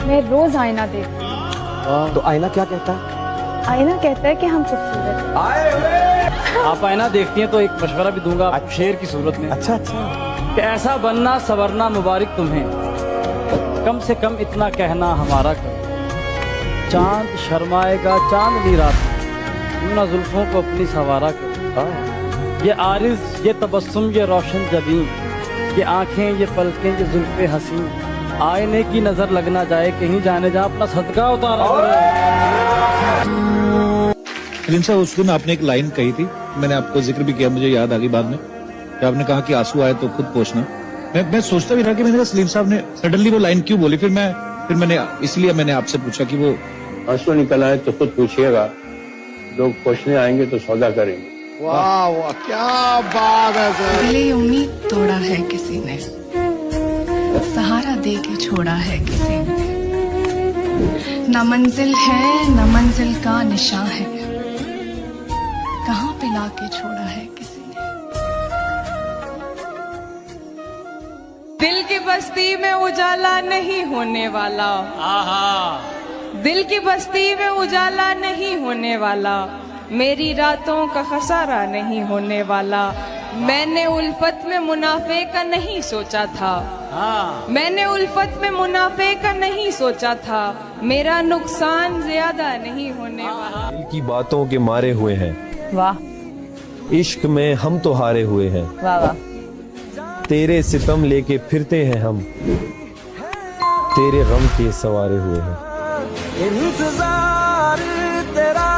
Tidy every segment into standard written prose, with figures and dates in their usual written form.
मैं रोज आईना देखती हूँ। तो आईना क्या कहता है? आईना कहता है कि हम खूबसूरत हैं। आप आईना देखती हैं तो एक मशवरा भी दूंगा आपको शेर की सूरत में। अच्छा कि ऐसा बनना सवरना मुबारक तुम्हें, कम से कम इतना कहना हमारा करो। चांद शर्माएगा चांदनी रात, ना जुल्फों को अपनी सवारा करो। ये आरिज़ ये तबस्सुम ये रोशन जबीन, ये आंखें ये पलकें ये जुल्फे हसीन, आईने की नजर लग ना जाए कहीं जाने जा अपना सदका उतारा करो। सलीम साहब, उस दिन आपने एक लाइन कही थी, मैंने आपको जिक्र भी किया, मुझे याद आ गई बाद में, कि आपने कहा कि आंसू आए तो खुद पोंछना। मैं सोचता भी रहा कि मैंने कहा सलीम साहब ने सडनली वो लाइन क्यों बोली। फिर मैंने इसलिए मैंने आपसे पूछा कि वो आंसू निकल आए तो खुद पूछिएगा, लोग पूछने आएंगे तो सौदा करेंगे। वाह वाह क्या बात है सर। दिल उम्मीद तोड़ा है किसी ने, सहारा दे के छोड़ा है किसी ने, न मंजिल है न मंजिल का निशान है, कहाँ पे लाके छोड़ा है किसी ने। दिल की बस्ती में उजाला नहीं होने वाला, दिल की बस्ती में उजाला नहीं होने वाला, मेरी रातों का खसारा नहीं होने वाला। मैंने उल्फत में मुनाफे का नहीं सोचा था, मैंने उल्फत में मुनाफे का नहीं सोचा था, मेरा नुकसान ज्यादा नहीं होने वाला। दिल की बातों के मारे हुए हैं, वाह, इश्क में हम तो हारे हुए हैं, वाह वाह। तेरे सितम लेके फिरते हैं हम, तेरे गम के सवारे हुए हैं। इंतजार तेरा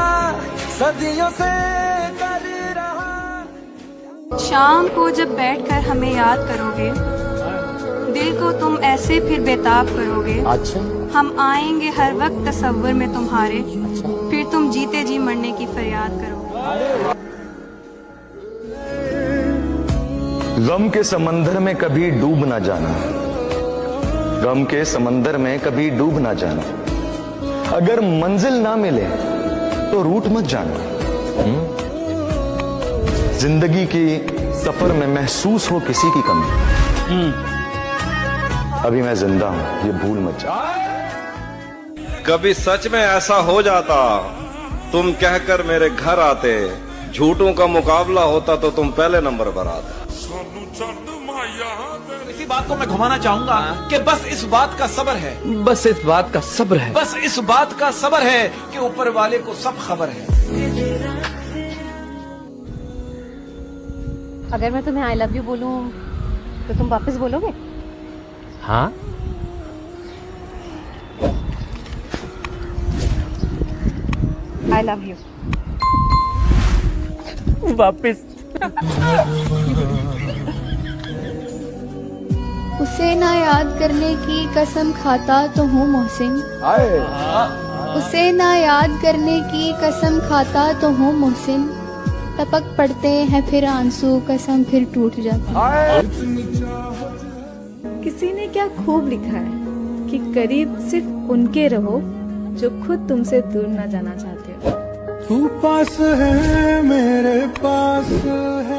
सदियों से कर रहा। शाम को जब बैठकर हमें याद करोगे, दिल को तुम ऐसे फिर बेताब करोगे। अच्छा हम आएंगे हर वक्त तसव्वुर में तुम्हारे, फिर तुम जीते जी मरने की फरियाद करोगे। गम के समंदर में कभी डूब ना जाना, गम के समंदर में कभी डूब ना जाना, अगर मंजिल ना मिले तो रूठ मत जाना। जिंदगी की सफर में महसूस हो किसी की कमी, अभी मैं जिंदा हूं ये भूल मत जाना। कभी सच में ऐसा हो जाता, तुम कहकर मेरे घर आते, झूठों का मुकाबला होता तो तुम पहले नंबर पर आते। इसी बात को मैं घुमाना चाहूंगा कि बस इस बात का सब्र है, बस इस बात का सब्र है, बस इस बात का सब्र है कि ऊपर वाले को सब खबर है। अगर मैं तुम्हें आई लव यू बोलूं तो तुम वापस बोलोगे? हाँ आई लव यू वापस। उसे ना याद करने की कसम खाता तो हूँ मोहसिन, उसे ना याद करने की कसम खाता तो हूँ मोहसिन, टपक पड़ते हैं फिर आंसू कसम फिर टूट जाता। किसी ने क्या खूब लिखा है कि करीब सिर्फ उनके रहो जो खुद तुमसे दूर ना जाना चाहते हो। तू पास है मेरे पास है।